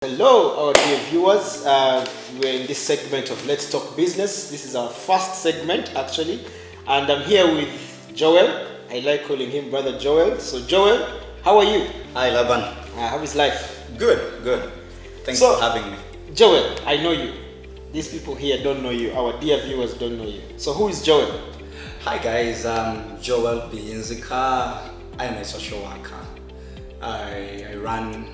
Hello, our dear viewers. We're in this segment of Let's Talk Business. This is our first segment, actually, and I'm here with Joel. I like calling him Brother Joel. So, Joel, how are you? Hi, Laban. How is life? Good. Thanks for having me. Joel, I know you. These people here don't know you. Our dear viewers don't know you. So, who is Joel? Hi, guys. I'm Joel Biyinzika. I'm a social worker. I run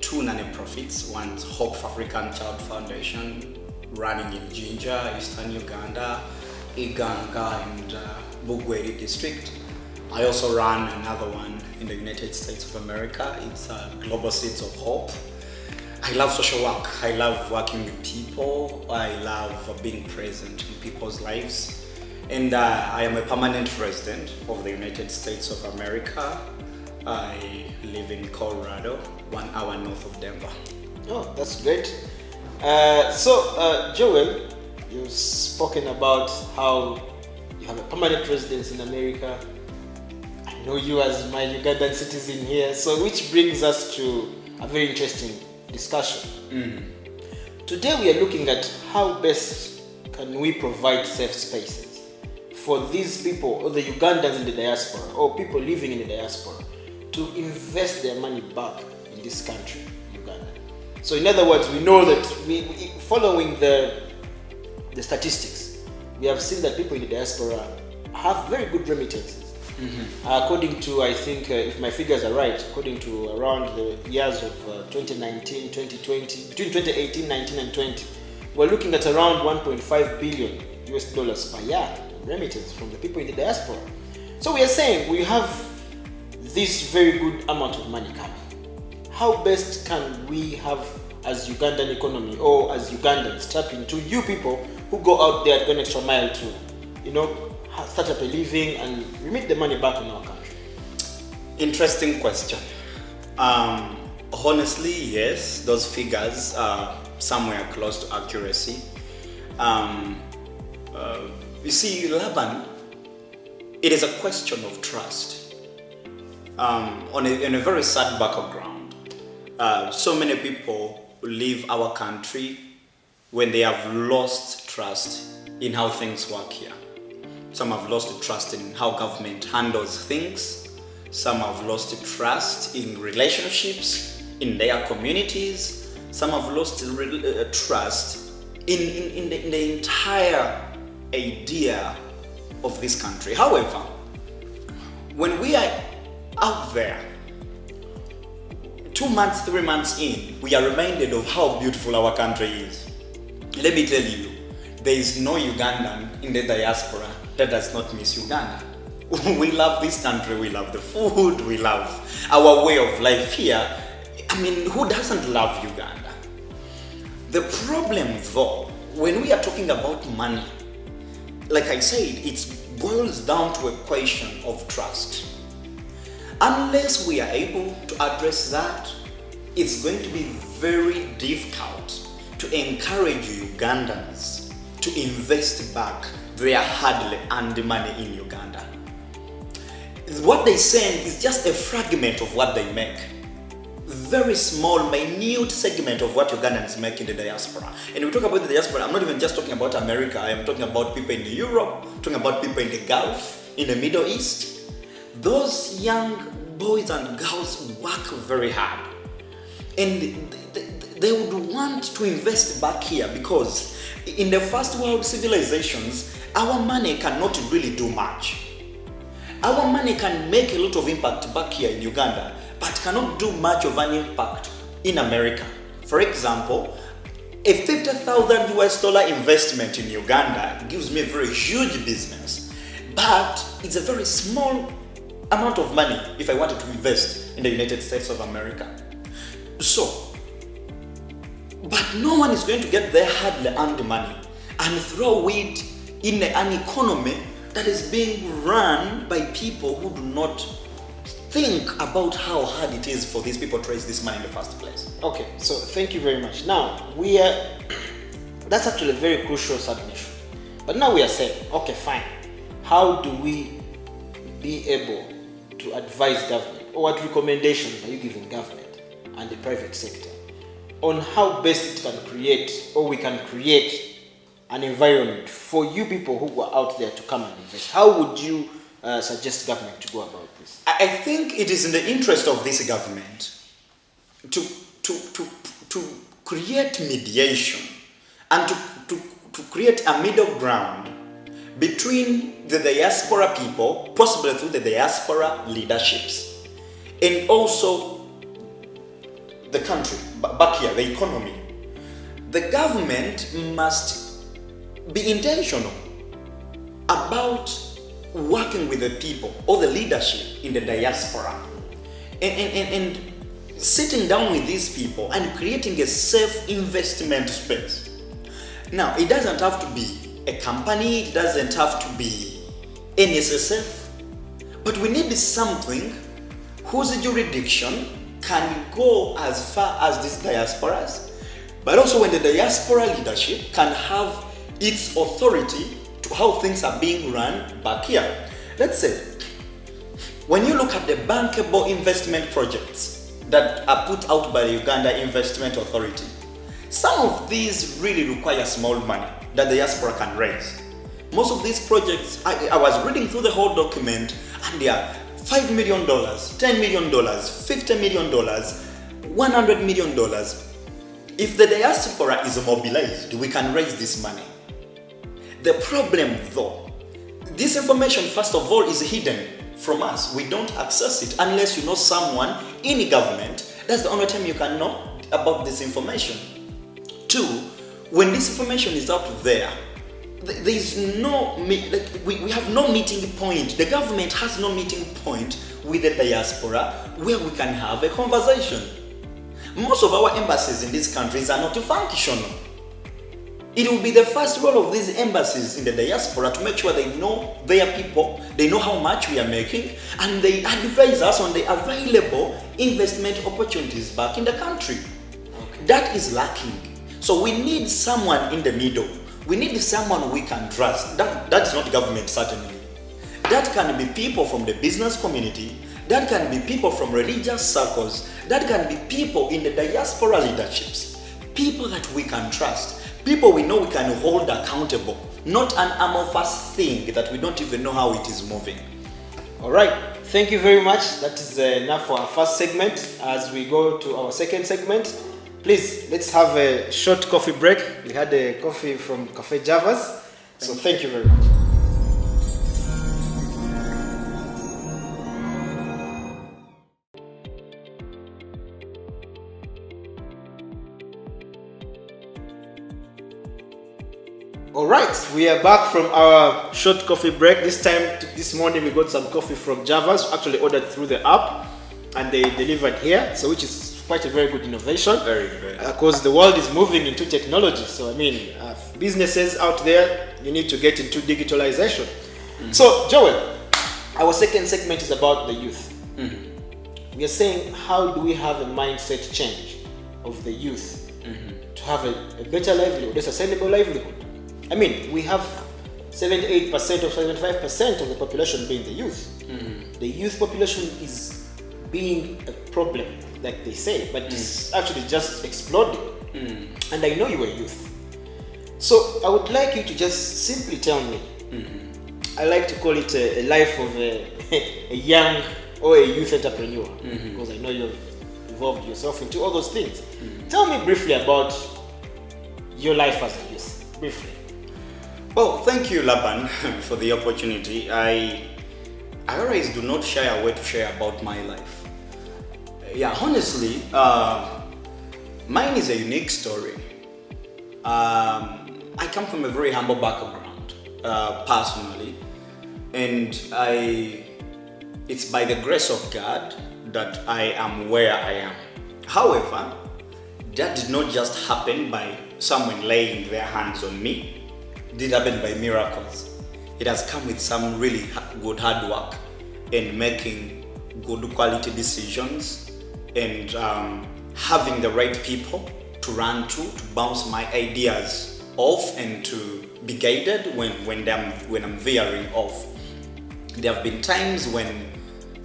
two non-profits. One's Hope for African Child Foundation, running in Jinja, Eastern Uganda, Iganga, and Bugweri district. I also run another one in the United States of America. It's Global Seeds of Hope. I love social work. I love working with people. I love being present in people's lives. And I am a permanent resident of the United States of America. I live in Colorado, 1 hour north of Denver. Oh, that's great. Joel, you've spoken about how you have a permanent residence in America. I know you as my Ugandan citizen here, so which brings us to a very interesting discussion. Today we are looking at how best can we provide safe spaces for these people, or the Ugandans in the diaspora, or people living in the diaspora, to invest their money back in this country, Uganda. So in other words, we know that following the statistics, we have seen that people in the diaspora have very good remittances. According to, I think, if my figures are right, according to around the years of 2019, 2020, between 2018, 19 and 20, we're looking at around 1.5 billion US dollars per year remittance from the people in the diaspora. So we are saying we have this very good amount of money coming. How best can we have, as Ugandan economy or as Ugandans, tap into you people who go out there, go an extra mile to, start up a living and remit the money back in our country? Interesting question. Honestly, yes, those figures are somewhere close to accuracy. You see, Laban, it is a question of trust. In a very sad background, so many people leave our country when they have lost trust in how things work here. Some have lost trust in how government handles things. Some have lost trust in relationships, in their communities. Some have lost trust in the entire idea of this country. However, when we are out there, 2 months, 3 months in, we are reminded of how beautiful our country is. Let me tell you, there is no Ugandan in the diaspora that does not miss Uganda. We love this country, we love the food, we love our way of life here. I mean, who doesn't love Uganda? The problem though, when we are talking about money, like I said, it boils down to a question of trust. Unless we are able to address that, it's going to be very difficult to encourage Ugandans to invest back their hardly earned money in Uganda. What they send is just a fragment of what they make. Very small, minute segment of what Ugandans make in the diaspora. And we talk about the diaspora, I'm not even just talking about America, I'm talking about people in Europe, talking about people in the Gulf, in the Middle East. Those young boys and girls work very hard. And they would want to invest back here because in the first world civilizations, our money cannot really do much. Our money can make a lot of impact back here in Uganda, but cannot do much of an impact in America. For example, a 50,000 US dollar investment in Uganda gives me a very huge business, but it's a very small amount of money if I wanted to invest in the United States of America. But no one is going to get their hardly earned money and throw it in an economy that is being run by people who do not think about how hard it is for these people to raise this money in the first place. Okay, so thank you very much. Now, that's actually a very crucial submission. But now we are saying, okay, fine. How do we be able to advise government? Or what recommendations are you giving government and the private sector on how best it can create, or we can create an environment for you people who are out there to come and invest. How would you suggest government to go about this? I think it is in the interest of this government to create mediation and to create a middle ground between the diaspora people, possibly through the diaspora leaderships, and also the country, back here, the economy. The government must be intentional about working with the people or the leadership in the diaspora and sitting down with these people and creating a safe investment space. Now, it doesn't have to be a company, it doesn't have to be NSSF, but we need something whose jurisdiction can go as far as these diasporas, but also when the diaspora leadership can have its authority to how things are being run back here. Let's say, when you look at the bankable investment projects that are put out by the Uganda Investment Authority, some of these really require small money that the diaspora can raise. Most of these projects, I was reading through the whole document, and they are $5 million, $10 million, $50 million, $100 million. If the diaspora is mobilized, we can raise this money. The problem though, this information first of all is hidden from us. We don't access it unless you know someone in government. That's the only time you can know about this information. Two, when this information is out there, there is no, we have no meeting point. The government has no meeting point with the diaspora where we can have a conversation. Most of our embassies in these countries are not functional. It will be the first role of these embassies in the diaspora to make sure they know their people, they know how much we are making, and they advise us on the available investment opportunities back in the country. Okay. That is lacking. So we need someone in the middle. We need someone we can trust. That's not government, certainly. That can be people from the business community. That can be people from religious circles. That can be people in the diaspora leaderships. People that we can trust. People we know we can hold accountable. Not an amorphous thing that we don't even know how it is moving. All right. Thank you very much. That is enough for our first segment. As we go to our second segment, please, let's have a short coffee break. We had a coffee from Cafe Javas. So thank you very much. All right, we are back from our short coffee break. This morning we got some coffee from Javas, actually ordered through the app, and they delivered here, so which is quite a very good innovation. Very good. Because the world is moving into technology. So I mean, businesses out there, you need to get into digitalization. Mm-hmm. So Joel, our second segment is about the youth. Mm-hmm. We are saying, how do we have a mindset change of the youth to have a better livelihood, a sustainable livelihood? I mean, we have 78% or 75% of the population being the youth. Mm-hmm. The youth population is being a problem, like they say, but it's actually just exploding. And I know you are youth. So I would like you to just simply tell me, I like to call it a life of a young or a youth entrepreneur, because I know you've involved yourself into all those things. Tell me briefly about your life as a youth, briefly. Well, thank you, Laban, for the opportunity. I always do not shy away to share about my life. Yeah, honestly, mine is a unique story. I come from a very humble background, personally, and it's by the grace of God that I am where I am. However, that did not just happen by someone laying their hands on me. It did happen by miracles. It has come with some really good hard work and making good quality decisions and having the right people to run to bounce my ideas off and to be guided when I'm veering off. There have been times when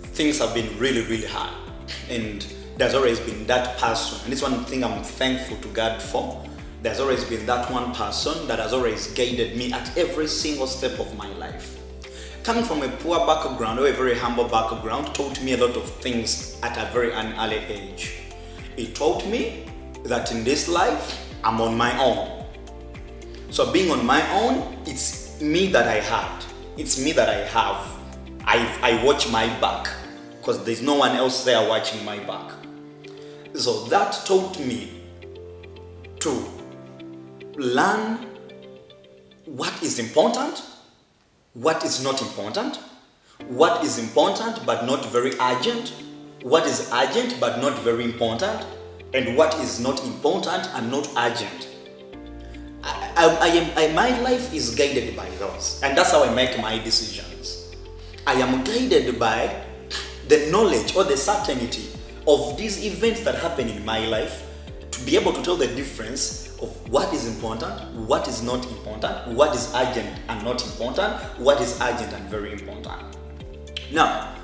things have been really, really hard, and there's always been that person, and it's one thing I'm thankful to God for. There's always been that one person that has always guided me at every single step of my life. Coming from a poor background or a very humble background taught me a lot of things at a very early age. It taught me that in this life, I'm on my own. So being on my own, it's me that I had. It's me that I have. I watch my back because there's no one else there watching my back. So that taught me to learn what is important, what is not important, what is important but not very urgent, what is urgent but not very important, and what is not important and not urgent. My life is guided by those, and that's how I make my decisions. I am guided by the knowledge or the certainty of these events that happen in my life to be able to tell the difference of what is important, what is not important, what is urgent and not important, what is urgent and very important. Now,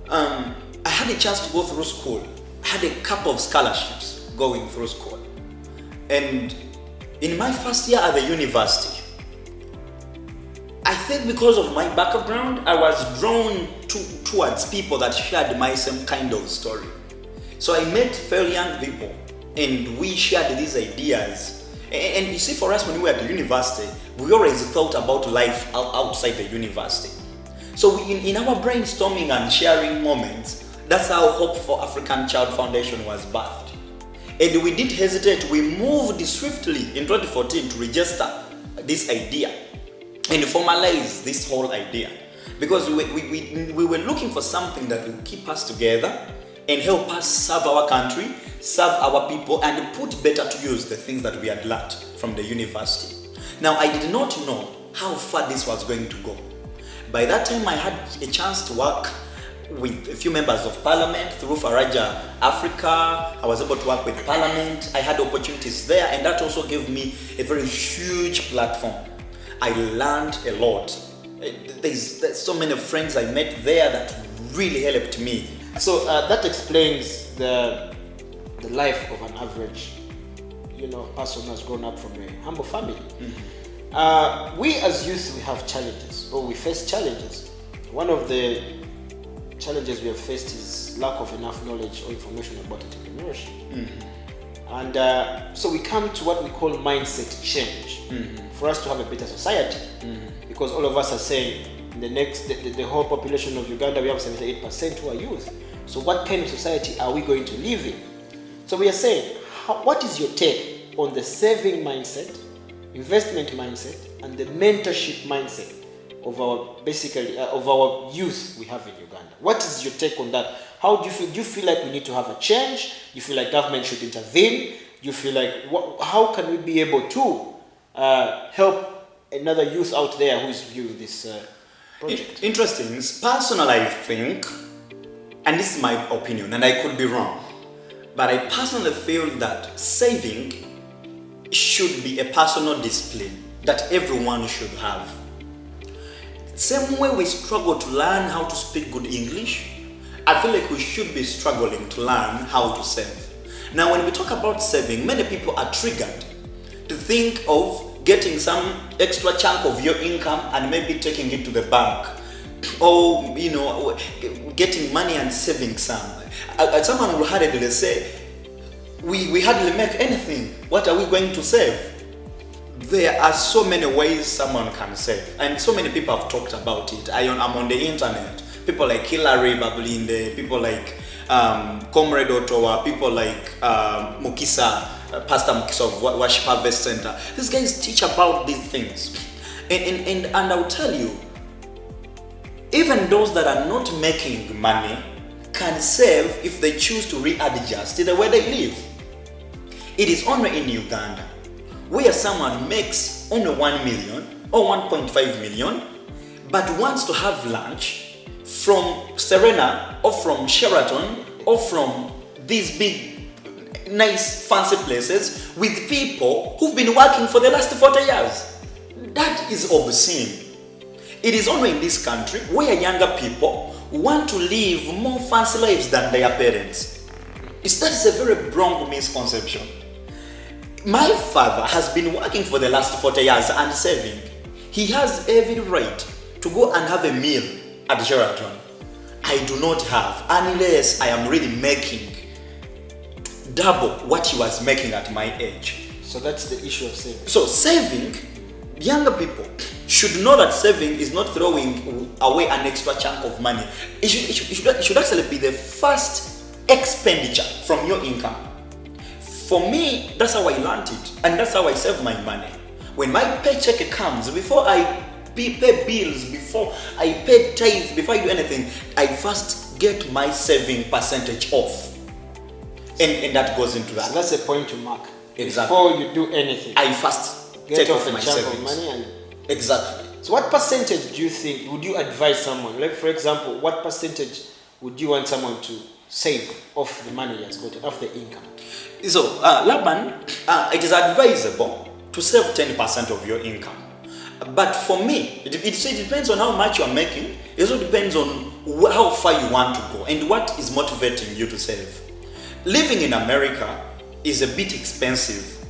I had a chance to go through school. I had a couple of scholarships going through school. And in my first year at the university, I think because of my background, I was drawn towards people that shared my same kind of story. So I met fairly young people and we shared these ideas. And you see, for us when we were at the university, we always thought about life outside the university. So in our brainstorming and sharing moments, that's how Hope for African Child Foundation was birthed. And we didn't hesitate. We moved swiftly in 2014 to register this idea and formalize this whole idea. Because we were looking for something that will keep us together and help us serve our country, serve our people, and put better to use the things that we had learned from the university. Now, I did not know how far this was going to go. By that time, I had a chance to work with a few members of parliament through Faraja Africa. I was able to work with parliament. I had opportunities there, and that also gave me a very huge platform. I learned a lot. There's so many friends I met there that really helped me. So that explains the life of an average, person who has grown up from a humble family. Mm-hmm. We as youth, we have challenges, or we face challenges. One of the challenges we have faced is lack of enough knowledge or information about entrepreneurship. Mm-hmm. And so we come to what we call mindset change, mm-hmm, for us to have a better society. Mm-hmm. Because all of us are saying the whole population of Uganda, we have 78% who are youth. So what kind of society are we going to live in? So we are saying, what is your take on the saving mindset, investment mindset, and the mentorship mindset of our youth we have in Uganda? What is your take on that? How do you feel? Do you feel like we need to have a change? Do you feel like government should intervene? Do you feel like how can we be able to help another youth out there who is viewing this project? Interesting. Personally, I think, and this is my opinion, and I could be wrong, but I personally feel that saving should be a personal discipline that everyone should have. Same way we struggle to learn how to speak good English, I feel like we should be struggling to learn how to save. Now, when we talk about saving, many people are triggered to think of getting some extra chunk of your income and maybe taking it to the bank, or getting money and saving some. Someone will hardly say, we hardly make anything. What are we going to save? There are so many ways someone can save, and so many people have talked about it. I'm on the internet. People like Hilary Bablinde, people like Comrade Otowa, people like Mukisa, Pastor Mukisa of Worship Harvest Center. These guys teach about these things. And I'll tell you, even those that are not making money can save if they choose to readjust the way they live. It is only in Uganda where someone makes only 1 million or 1.5 million but wants to have lunch from Serena or from Sheraton or from these big, nice, fancy places with people who've been working for the last 40 years. That is obscene. It is only in this country where younger people want to live more fancy lives than their parents. That is a very wrong misconception. My father has been working for the last 40 years and saving. He has every right to go and have a meal at Sheraton. I do not have, unless I am really making double what he was making at my age. So that's the issue of saving. So saving, younger people should know that saving is not throwing away an extra chunk of money. It should actually be the first expenditure from your income. For me, that's how I learned it, and that's how I save my money. When my paycheck comes, before I pay bills, before I pay tithes, before I do anything, I first get my saving percentage off. And that goes into that. So that's a point to mark. Exactly. Before you do anything, I first get take off off a my chunk savings. of money. And Exactly. so what percentage do you think would you advise someone? Like, for example, what percentage would you want someone to save off the money he has got, off the income? So, Laban, it is advisable to save 10% of your income. But for me, it depends on how much you are making. It also depends on how far you want to go and what is motivating you to save. Living in America is a bit expensive.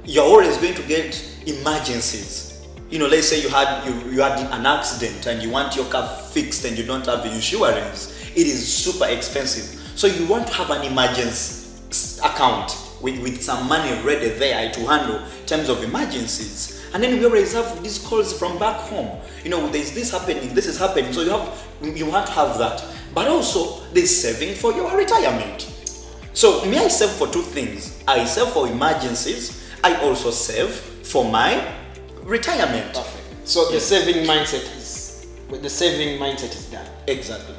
You're always going to get emergencies. Let's say you had an accident and you want your car fixed and you don't have the insurance. It is super expensive. So you want to have an emergency account with some money ready there to handle terms of emergencies. And then we always have these calls from back home. There's this happening, this is happening. So you want to have that. But also there's saving for your retirement. So I save for two things. I save for emergencies. I also save for my retirement. Perfect. So the saving mindset is done. Exactly.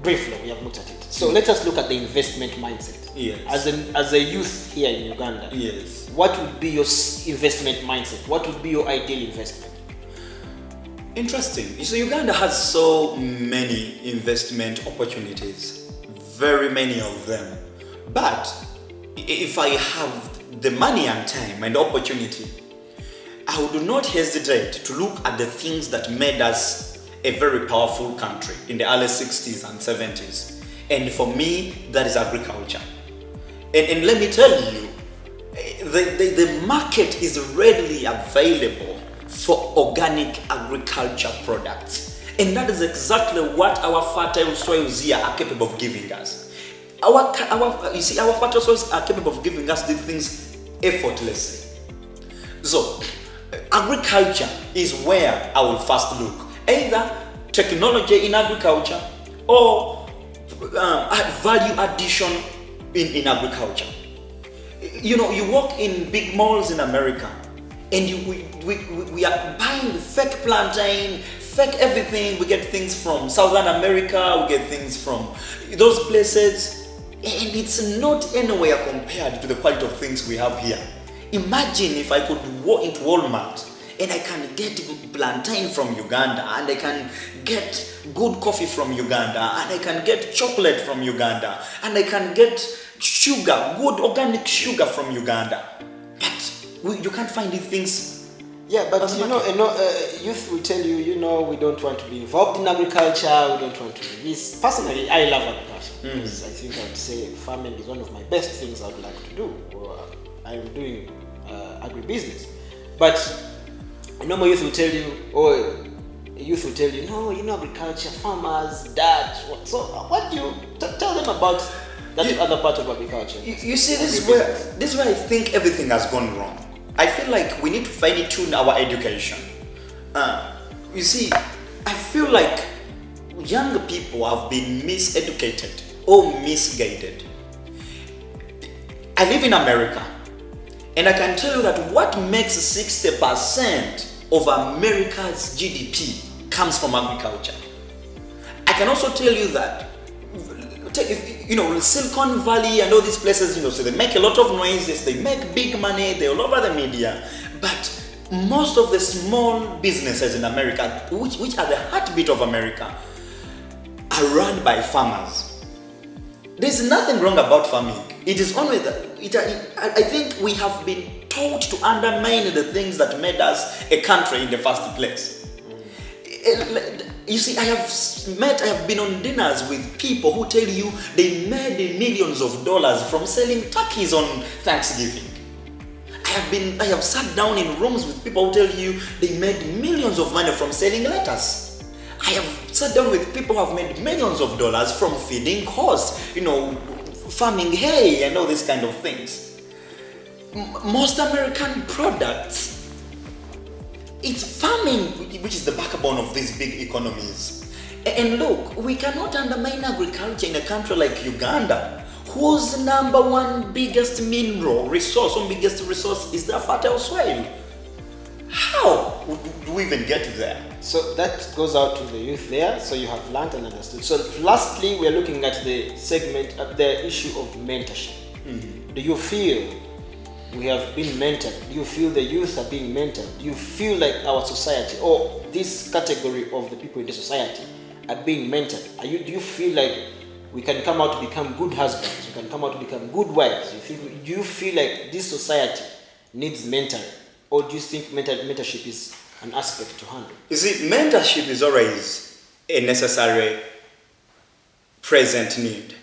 Briefly, we have looked at it. So let us look at the investment mindset. Yes. As a youth here in Uganda, Yes. what would be your investment mindset? What would be your ideal investment? Interesting. So Uganda has so many investment opportunities, very many of them. But if I have the money and time and opportunity, I would not hesitate to look at the things that made us a very powerful country in the early 60s and 70s. And for me, that is agriculture. And let me tell you, the market is readily available for organic agriculture products. And that is exactly what our fertile soils here are capable of giving us. Our fertile soils are capable of giving us these things effortlessly. So, agriculture is where I will first look. Either technology in agriculture or value addition in agriculture. You walk in big malls in America and we are buying fake plantain, fake everything. We get things from Southern America, we get things from those places, and it's not anywhere compared to the quality of things we have here. Imagine if I could walk into Walmart and I can get plantain from Uganda, and I can get good coffee from Uganda, and I can get chocolate from Uganda, and I can get sugar, good organic sugar fromUganda. But you can't find these things. Yeah, but youth will tell you, we don't want to be involved in agriculture, we don't want to do this. Personally, I love agriculture. Because I think I would say farming is one of my best things I would like to do. I'm doing agribusiness. But normal youth will tell you, no, agriculture, farmers, that. So what do you tell them about that other part of agriculture? You see, this is where I think everything has gone wrong. I feel like we need to fine-tune our education. You see, I feel like young people have been miseducated or misguided. I live in America, and I can tell you that what makes 60% of America's GDP comes from agriculture. I can also tell you that, Silicon Valley and all these places, so they make a lot of noises, they make big money, they're all over the media. But most of the small businesses in America, which are the heartbeat of America, are run by farmers. There's nothing wrong about farming. It is only that I think we have been taught to undermine the things that made us a country in the first place. You see, I have been on dinners with people who tell you they made millions of dollars from selling turkeys on Thanksgiving. I have sat down in rooms with people who tell you they made millions of money from selling lettuce. I have sat down with people who have made millions of dollars from feeding horse, farming hay and all these kind of things. Most American products, it's farming which is the backbone of these big economies. And look, we cannot undermine agriculture in a country like Uganda, whose number one biggest mineral resource, is the fertile soil. How do we even get there? So that goes out to the youth there. So you have learned and understood. So lastly, we are looking at the segment, at the issue of mentorship. Mm-hmm. Do you feel we have been mentored? Do you feel the youth are being mentored? Do you feel like our society or this category of the people in the society are being mentored? Do you feel like we can come out to become good husbands? We can come out to become good wives? Do you feel like this society needs mentoring? Or do you think mentorship is an aspect to handle? You see, mentorship is always a necessary present need.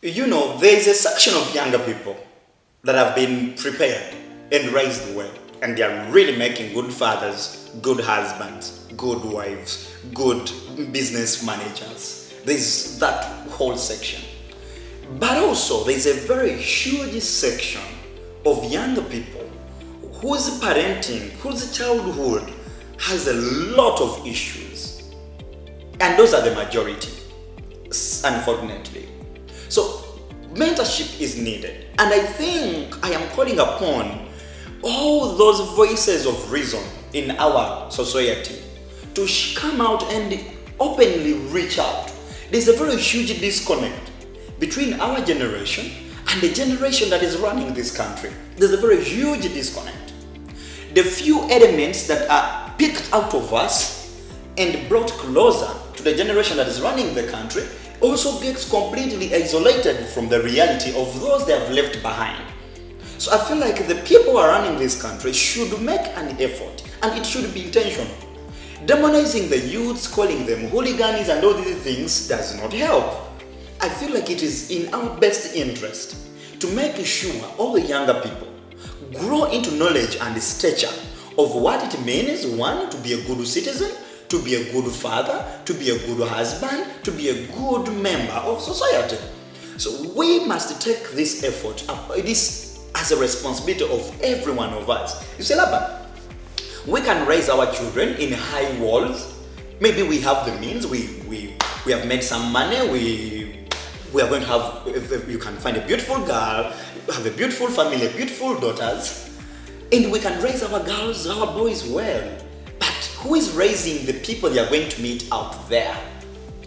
There is a section of younger people that have been prepared and raised well, and they are really making good fathers, good husbands, good wives, good business managers. There's that whole section. But also, there's a very huge section of younger people whose parenting, whose childhood has a lot of issues. And those are the majority, unfortunately. So mentorship is needed. And I think I am calling upon all those voices of reason in our society to come out and openly reach out. There's a very huge disconnect between our generation and the generation that is running this country. There's a very huge disconnect. The few elements that are picked out of us and brought closer to the generation that is running the country also gets completely isolated from the reality of those they have left behind. So I feel like the people who are running this country should make an effort, and it should be intentional. Demonizing the youths, calling them hooligans and all these things does not help. I feel like it is in our best interest to make sure all the younger people grow into knowledge and stature of what it means, one, to be a good citizen, to be a good father, to be a good husband, to be a good member of society. So we must take this effort up, this as a responsibility of every one of us. You see, Laban, we can raise our children in high walls. Maybe we have the means, we have made some money, we are going to have, you can find a beautiful girl, have a beautiful family, beautiful daughters, and we can raise our girls, our boys well. But who is raising the people they are going to meet out there?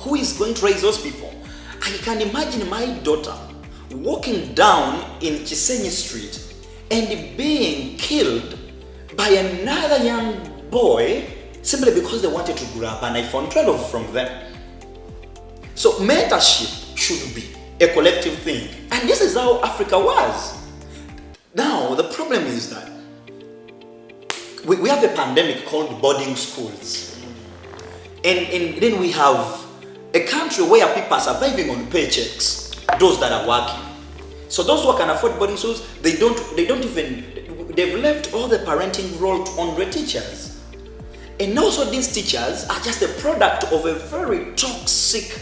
Who is going to raise those people? I can imagine my daughter walking down in Chisenyi Street and being killed by another young boy simply because they wanted to grab an iPhone 12 from them. So mentorship should be a collective thing. And this is how Africa was. Now, the problem is that we have a pandemic called boarding schools. And then we have a country where people are surviving on paychecks, those that are working. So those who can afford boarding schools, they've left all the parenting role on the teachers. And also these teachers are just a product of a very toxic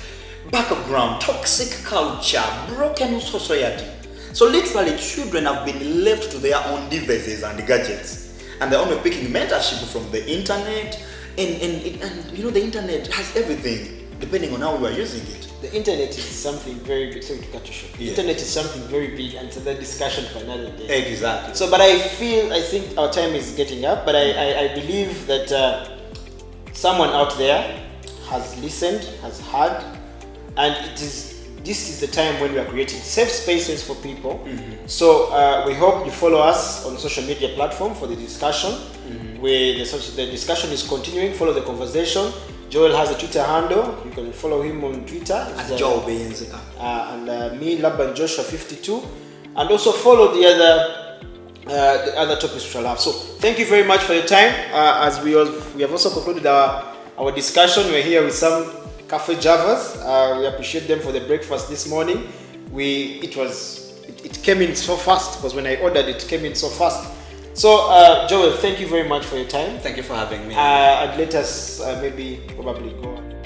background, toxic culture, broken society. So literally children have been left to their own devices and gadgets, and they're only picking mentorship from the internet, and the internet has everything depending on how you are using it. The internet is something very big. Sorry to cut you short. The internet is something very big, and it's a discussion for another day. Exactly. So, but I think our time is getting up, but I believe that someone out there has listened, has heard, and this is the time when we are creating safe spaces for people. Mm-hmm. So we hope you follow us on social media platform for the discussion. Mm-hmm. Where the discussion is continuing. Follow the conversation. Joel has a Twitter handle. You can follow him on Twitter. At Joel Biyinzika. And me, Laban Joshua 52. And also follow the other topics which I'll have. So thank you very much for your time. As we have also concluded our our discussion. We're here with some cafe javas. We appreciate them for the breakfast this morning. It came in so fast, because when I ordered it came in so fast. So Joel, thank you very much for your time. Thank you for having me. And let us probably go on.